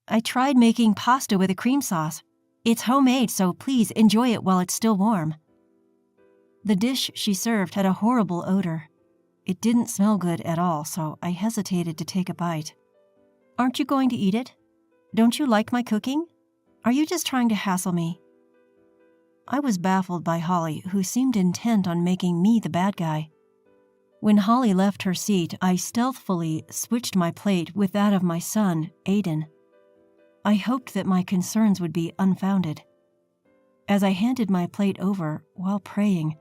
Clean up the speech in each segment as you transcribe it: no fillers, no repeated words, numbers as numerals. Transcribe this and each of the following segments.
I tried making pasta with a cream sauce. It's homemade, so please enjoy it while it's still warm." The dish she served had a horrible odor. It didn't smell good at all, so I hesitated to take a bite. "Aren't you going to eat it? Don't you like my cooking? Are you just trying to hassle me?" I was baffled by Holly, who seemed intent on making me the bad guy. When Holly left her seat, I stealthily switched my plate with that of my son, Aiden. I hoped that my concerns would be unfounded. As I handed my plate over, while praying,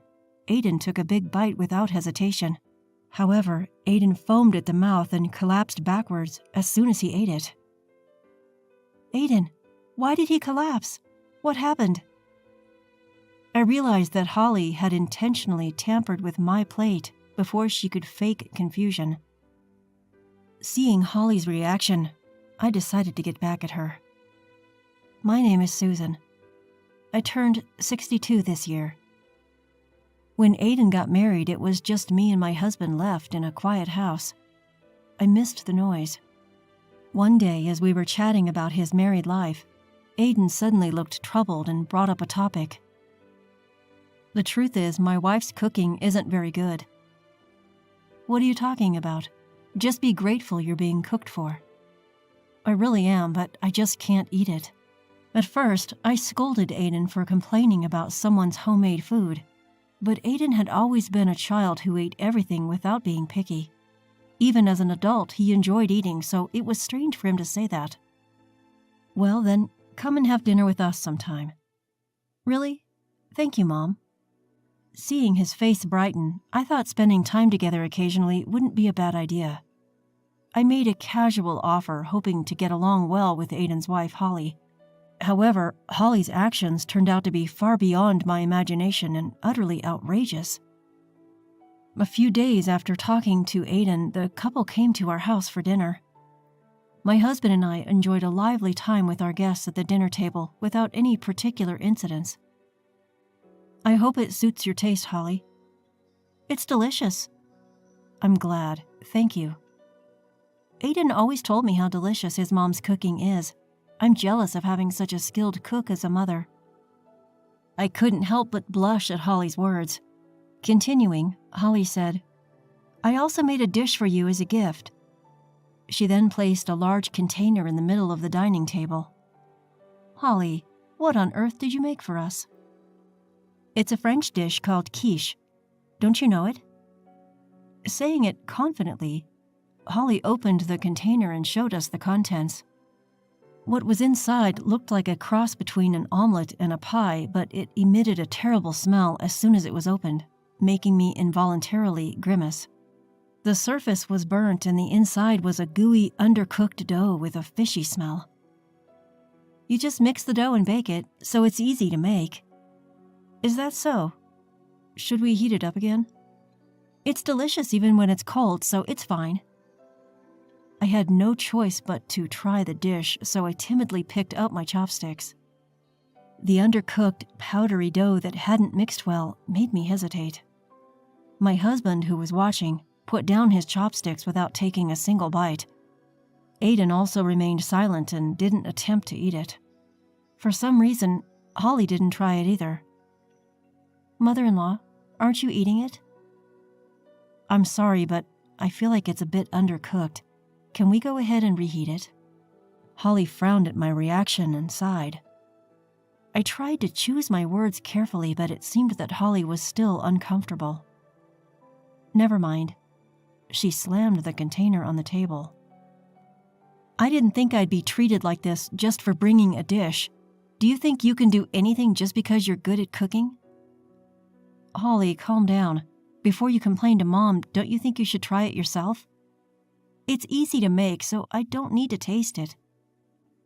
Aiden took a big bite without hesitation. However, Aiden foamed at the mouth and collapsed backwards as soon as he ate it. "Aiden, why did he collapse? What happened?" I realized that Holly had intentionally tampered with my plate before she could fake confusion. Seeing Holly's reaction, I decided to get back at her. "My name is Susan. I turned 62 this year. When Aiden got married, it was just me and my husband left in a quiet house. I missed the noise. One day, as we were chatting about his married life, Aiden suddenly looked troubled and brought up a topic. The truth is, my wife's cooking isn't very good." "What are you talking about? Just be grateful you're being cooked for." "I really am, but I just can't eat it." At first, I scolded Aiden for complaining about someone's homemade food, but Aiden had always been a child who ate everything without being picky. Even as an adult, he enjoyed eating, so it was strange for him to say that. "Well, then, come and have dinner with us sometime." "Really? Thank you, Mom." Seeing his face brighten, I thought spending time together occasionally wouldn't be a bad idea. I made a casual offer, hoping to get along well with Aiden's wife, Holly. However, Holly's actions turned out to be far beyond my imagination and utterly outrageous. A few days after talking to Aiden, the couple came to our house for dinner. My husband and I enjoyed a lively time with our guests at the dinner table without any particular incidents. "I hope it suits your taste, Holly." "It's delicious." "I'm glad. Thank you." Aiden always told me how delicious his mom's cooking is. I'm jealous of having such a skilled cook as a mother. I couldn't help but blush at Holly's words. Continuing, Holly said, "I also made a dish for you as a gift." She then placed a large container in the middle of the dining table. "Holly, what on earth did you make for us?" "It's a French dish called quiche. Don't you know it?" Saying it confidently, Holly opened the container and showed us the contents. What was inside looked like a cross between an omelet and a pie, but it emitted a terrible smell as soon as it was opened, making me involuntarily grimace. The surface was burnt and the inside was a gooey, undercooked dough with a fishy smell. "You just mix the dough and bake it, so it's easy to make." "Is that so? Should we heat it up again?" "It's delicious even when it's cold, so it's fine." I had no choice but to try the dish, so I timidly picked up my chopsticks. The undercooked, powdery dough that hadn't mixed well made me hesitate. My husband, who was watching, put down his chopsticks without taking a single bite. Aiden also remained silent and didn't attempt to eat it. For some reason, Holly didn't try it either. "Mother-in-law, aren't you eating it?" "I'm sorry, but I feel like it's a bit undercooked. Can we go ahead and reheat it?" Holly frowned at my reaction and sighed. I tried to choose my words carefully, but it seemed that Holly was still uncomfortable. "Never mind." She slammed the container on the table. "I didn't think I'd be treated like this just for bringing a dish. Do you think you can do anything just because you're good at cooking?" "Holly, calm down. Before you complain to Mom, don't you think you should try it yourself? It's easy to make, so I don't need to taste it.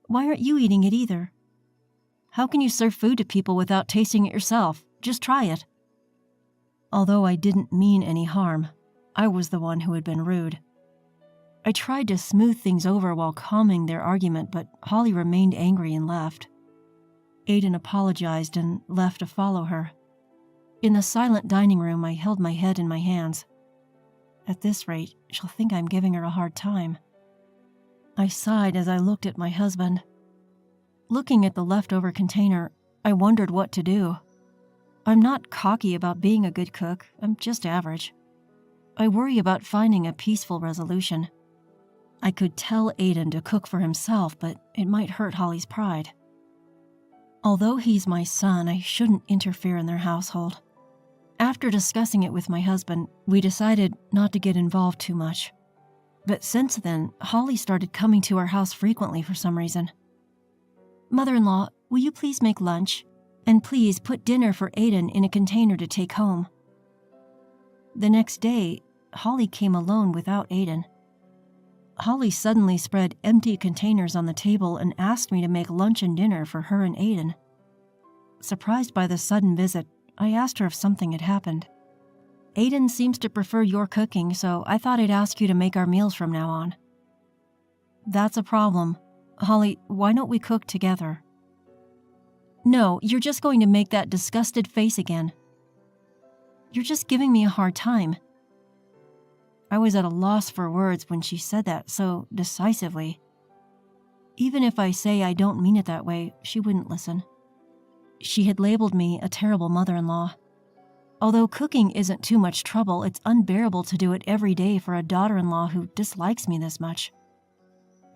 Why aren't you eating it either? How can you serve food to people without tasting it yourself? Just try it." Although I didn't mean any harm, I was the one who had been rude. I tried to smooth things over while calming their argument, but Holly remained angry and left. Aiden apologized and left to follow her. In the silent dining room, I held my head in my hands. At this rate, she'll think I'm giving her a hard time. I sighed as I looked at my husband. Looking at the leftover container, I wondered what to do. I'm not cocky about being a good cook, I'm just average. I worry about finding a peaceful resolution. I could tell Aiden to cook for himself, but it might hurt Holly's pride. Although he's my son, I shouldn't interfere in their household. After discussing it with my husband, we decided not to get involved too much. But since then, Holly started coming to our house frequently for some reason. "Mother-in-law, will you please make lunch? And please put dinner for Aiden in a container to take home." The next day, Holly came alone without Aiden. Holly suddenly spread empty containers on the table and asked me to make lunch and dinner for her and Aiden. Surprised by the sudden visit, I asked her if something had happened. "Aiden seems to prefer your cooking, so I thought I'd ask you to make our meals from now on." "That's a problem. Holly, why don't we cook together?" "No, you're just going to make that disgusted face again. You're just giving me a hard time." I was at a loss for words when she said that so decisively. Even if I say I don't mean it that way, she wouldn't listen. She had labeled me a terrible mother-in-law. Although cooking isn't too much trouble, it's unbearable to do it every day for a daughter-in-law who dislikes me this much.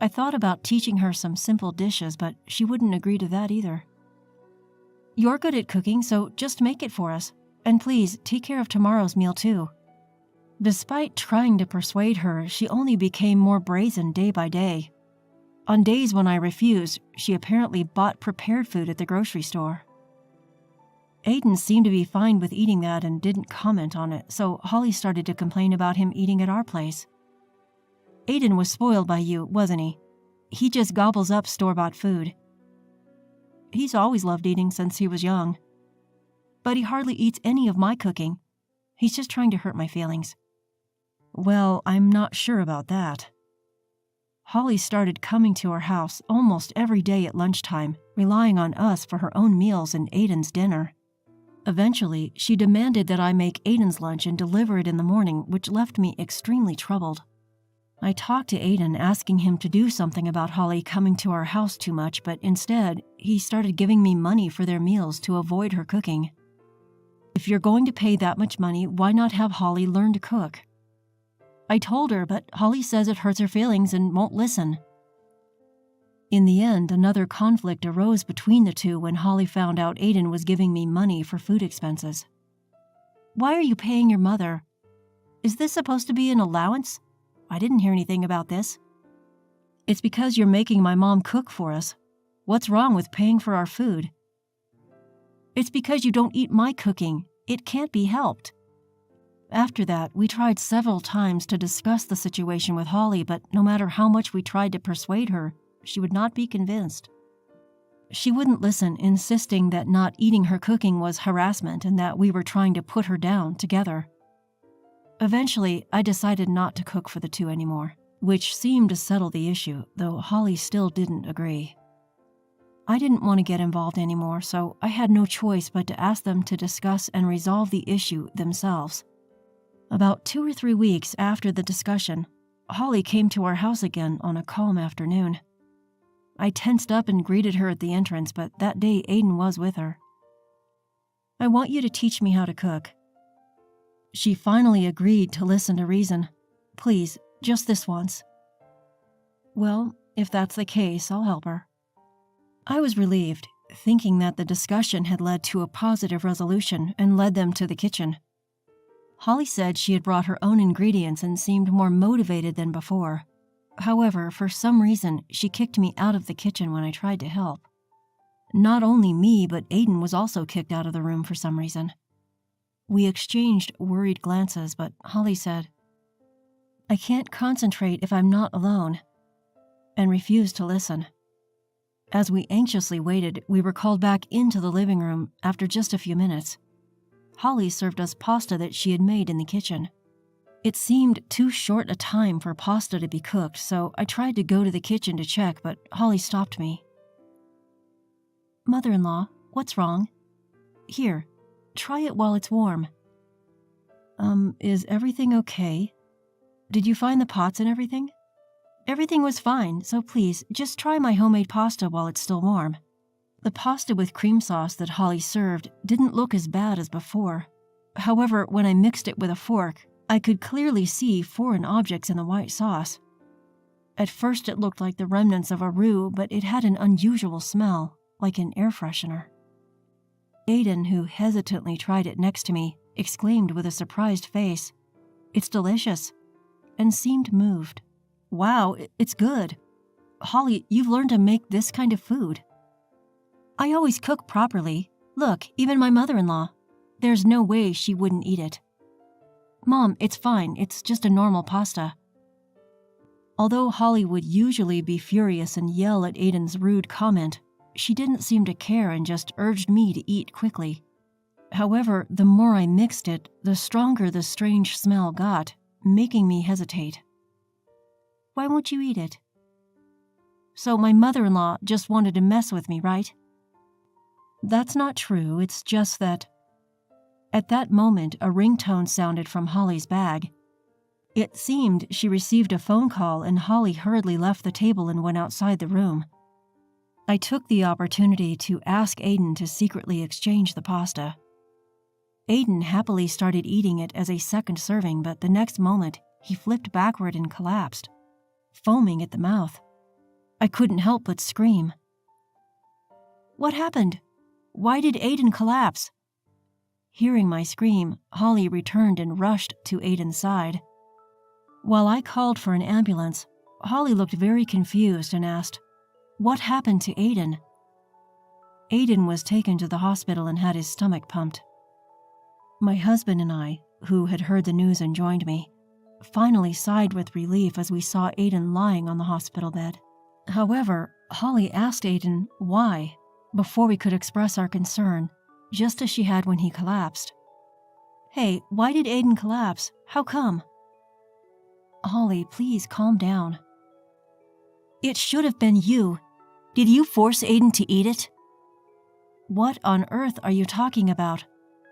I thought about teaching her some simple dishes, but she wouldn't agree to that either. "You're good at cooking, so just make it for us. And please, take care of tomorrow's meal too." Despite trying to persuade her, she only became more brazen day by day. On days when I refused, she apparently bought prepared food at the grocery store. Aiden seemed to be fine with eating that and didn't comment on it, so Holly started to complain about him eating at our place. "Aiden was spoiled by you, wasn't he? He just gobbles up store-bought food." "He's always loved eating since he was young. But he hardly eats any of my cooking. He's just trying to hurt my feelings." "Well, I'm not sure about that." Holly started coming to our house almost every day at lunchtime, relying on us for her own meals and Aiden's dinner. Eventually, she demanded that I make Aiden's lunch and deliver it in the morning, which left me extremely troubled. I talked to Aiden, asking him to do something about Holly coming to our house too much, but instead, he started giving me money for their meals to avoid her cooking. "If you're going to pay that much money, why not have Holly learn to cook?" I told her, but Holly says it hurts her feelings and won't listen. In the end, another conflict arose between the two when Holly found out Aiden was giving me money for food expenses. "Why are you paying your mother? Is this supposed to be an allowance? I didn't hear anything about this." "It's because you're making my mom cook for us. What's wrong with paying for our food?" "It's because you don't eat my cooking. It can't be helped." After that, we tried several times to discuss the situation with Holly, but no matter how much we tried to persuade her, she would not be convinced. She wouldn't listen, insisting that not eating her cooking was harassment and that we were trying to put her down together. Eventually, I decided not to cook for the two anymore, which seemed to settle the issue, though Holly still didn't agree. I didn't want to get involved anymore, so I had no choice but to ask them to discuss and resolve the issue themselves. About 2 or 3 weeks after the discussion, Holly came to our house again on a calm afternoon. I tensed up and greeted her at the entrance, but that day Aiden was with her. "I want you to teach me how to cook." She finally agreed to listen to reason. "Please, just this once." "Well, if that's the case, I'll help her." I was relieved, thinking that the discussion had led to a positive resolution and led them to the kitchen. Holly said she had brought her own ingredients and seemed more motivated than before. However, for some reason, she kicked me out of the kitchen when I tried to help. Not only me, but Aiden was also kicked out of the room for some reason. We exchanged worried glances, but Holly said, "I can't concentrate if I'm not alone," and refused to listen. As we anxiously waited, we were called back into the living room after just a few minutes. Holly served us pasta that she had made in the kitchen. It seemed too short a time for pasta to be cooked, so I tried to go to the kitchen to check, but Holly stopped me. "Mother-in-law, what's wrong? Here, try it while it's warm." Is everything okay? Did you find the pots and everything?" Everything was fine, so please, just try my homemade pasta while it's still warm. The pasta with cream sauce that Holly served didn't look as bad as before. However, when I mixed it with a fork, I could clearly see foreign objects in the white sauce. At first it looked like the remnants of a roux, but it had an unusual smell, like an air freshener. Aiden, who hesitantly tried it next to me, exclaimed with a surprised face, "It's delicious," and seemed moved. "Wow, it's good. Holly, you've learned to make this kind of food." "I always cook properly. Look, even my mother-in-law. There's no way she wouldn't eat it." "Mom, it's fine. It's just a normal pasta." Although Holly would usually be furious and yell at Aiden's rude comment, she didn't seem to care and just urged me to eat quickly. However, the more I mixed it, the stronger the strange smell got, making me hesitate. "Why won't you eat it?" "So my mother-in-law just wanted to mess with me, right?" "That's not true, it's just that..." At that moment, a ringtone sounded from Holly's bag. It seemed she received a phone call and Holly hurriedly left the table and went outside the room. I took the opportunity to ask Aiden to secretly exchange the pasta. Aiden happily started eating it as a second serving, but the next moment, he flipped backward and collapsed, foaming at the mouth. I couldn't help but scream. "What happened? Why did Aiden collapse?" Hearing my scream, Holly returned and rushed to Aiden's side. While I called for an ambulance, Holly looked very confused and asked, "What happened to Aiden?" Aiden was taken to the hospital and had his stomach pumped. My husband and I, who had heard the news and joined me, finally sighed with relief as we saw Aiden lying on the hospital bed. However, Holly asked Aiden why before we could express our concern, just as she had when he collapsed. "Hey, why did Aiden collapse? How come?" "Holly, please calm down." "It should have been you. Did you force Aiden to eat it?" "What on earth are you talking about?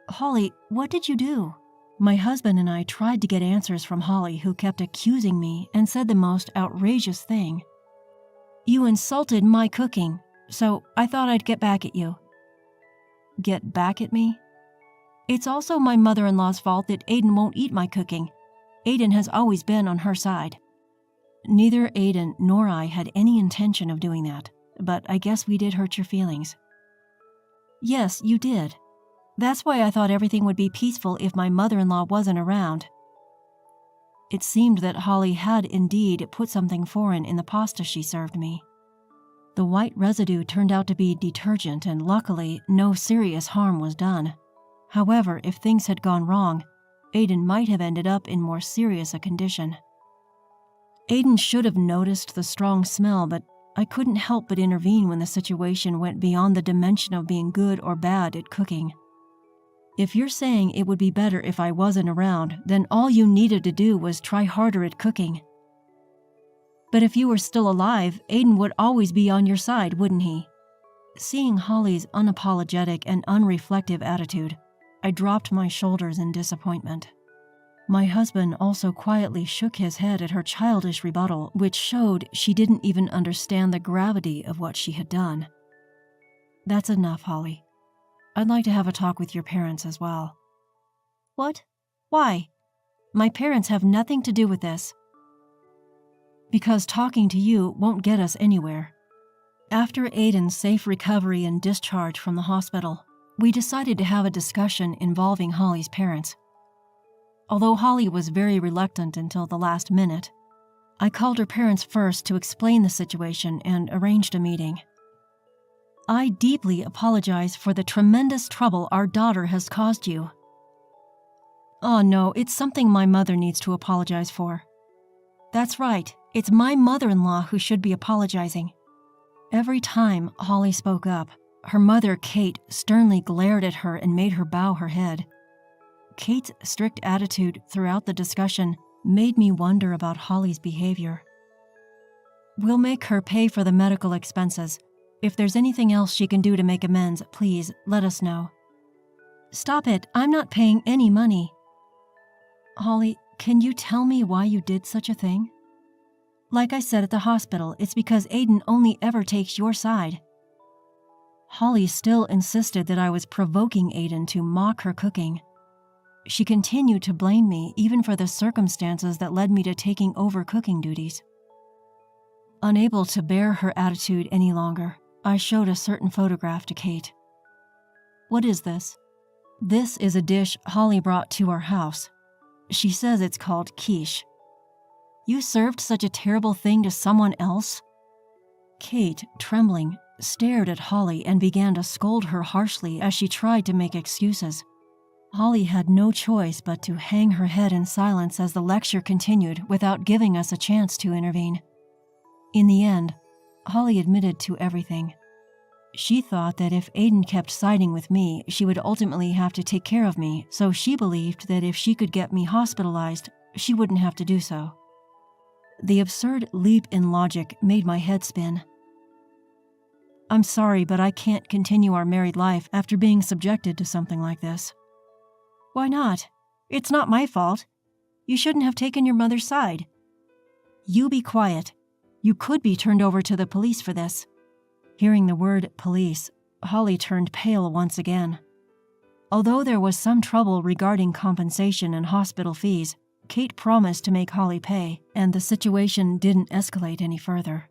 Holly, what did you do?" My husband and I tried to get answers from Holly, who kept accusing me and said the most outrageous thing. "You insulted my cooking, so I thought I'd get back at you." "Get back at me?" "It's also my mother-in-law's fault that Aiden won't eat my cooking. Aiden has always been on her side." Neither Aiden nor I had any intention of doing that, but I guess we did hurt your feelings. "Yes, you did. That's why I thought everything would be peaceful if my mother-in-law wasn't around." It seemed that Holly had indeed put something foreign in the pasta she served me. The white residue turned out to be detergent, and luckily, no serious harm was done. However, if things had gone wrong, Aiden might have ended up in more serious a condition. Aiden should have noticed the strong smell, but I couldn't help but intervene when the situation went beyond the dimension of being good or bad at cooking. If you're saying it would be better if I wasn't around, then all you needed to do was try harder at cooking. But if you were still alive, Aiden would always be on your side, wouldn't he? Seeing Holly's unapologetic and unreflective attitude, I dropped my shoulders in disappointment. My husband also quietly shook his head at her childish rebuttal, which showed she didn't even understand the gravity of what she had done. "That's enough, Holly. I'd like to have a talk with your parents as well." "What? Why? My parents have nothing to do with this." "Because talking to you won't get us anywhere." After Aiden's safe recovery and discharge from the hospital, we decided to have a discussion involving Holly's parents. Although Holly was very reluctant until the last minute, I called her parents first to explain the situation and arranged a meeting. "I deeply apologize for the tremendous trouble our daughter has caused you." "Oh no, it's something my mother needs to apologize for." "That's right, it's my mother-in-law who should be apologizing." Every time Holly spoke up, her mother, Kate, sternly glared at her and made her bow her head. Kate's strict attitude throughout the discussion made me wonder about Holly's behavior. "We'll make her pay for the medical expenses. If there's anything else she can do to make amends, please let us know." "Stop it, I'm not paying any money." "Holly, can you tell me why you did such a thing?" Like I said at the hospital, it's because Aiden only ever takes your side. Holly still insisted that I was provoking Aiden to mock her cooking. She continued to blame me even for the circumstances that led me to taking over cooking duties. Unable to bear her attitude any longer, I showed a certain photograph to Kate. "What is this?" "This is a dish Holly brought to our house. She says it's called quiche." "You served such a terrible thing to someone else?" Kate, trembling, stared at Holly and began to scold her harshly as she tried to make excuses. Holly had no choice but to hang her head in silence as the lecture continued without giving us a chance to intervene. In the end, Holly admitted to everything. She thought that if Aiden kept siding with me, she would ultimately have to take care of me, so she believed that if she could get me hospitalized, she wouldn't have to do so. The absurd leap in logic made my head spin. "I'm sorry, but I can't continue our married life after being subjected to something like this." "Why not? It's not my fault. You shouldn't have taken your mother's side." "You be quiet. You could be turned over to the police for this." Hearing the word police, Holly turned pale once again. Although there was some trouble regarding compensation and hospital fees, Kate promised to make Holly pay, and the situation didn't escalate any further.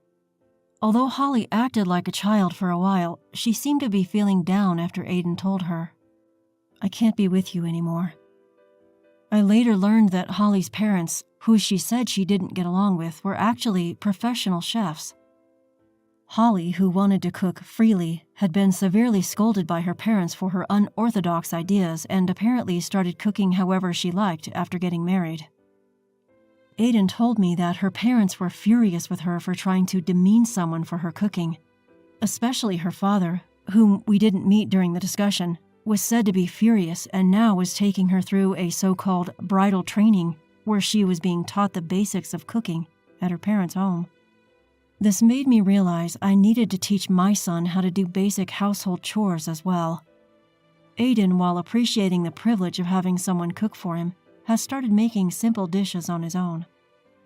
Although Holly acted like a child for a while, she seemed to be feeling down after Aiden told her, "I can't be with you anymore." I later learned that Holly's parents, who she said she didn't get along with, were actually professional chefs. Holly, who wanted to cook freely, had been severely scolded by her parents for her unorthodox ideas and apparently started cooking however she liked after getting married. Aiden told me that her parents were furious with her for trying to demean someone for her cooking, especially her father, whom we didn't meet during the discussion, was said to be furious and now was taking her through a so-called bridal training where she was being taught the basics of cooking at her parents' home. This made me realize I needed to teach my son how to do basic household chores as well. Aiden, while appreciating the privilege of having someone cook for him, has started making simple dishes on his own.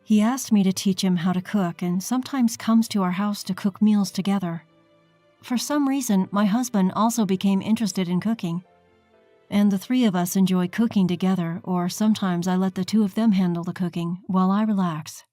He asked me to teach him how to cook and sometimes comes to our house to cook meals together. For some reason, my husband also became interested in cooking, and the three of us enjoy cooking together, or sometimes I let the two of them handle the cooking while I relax.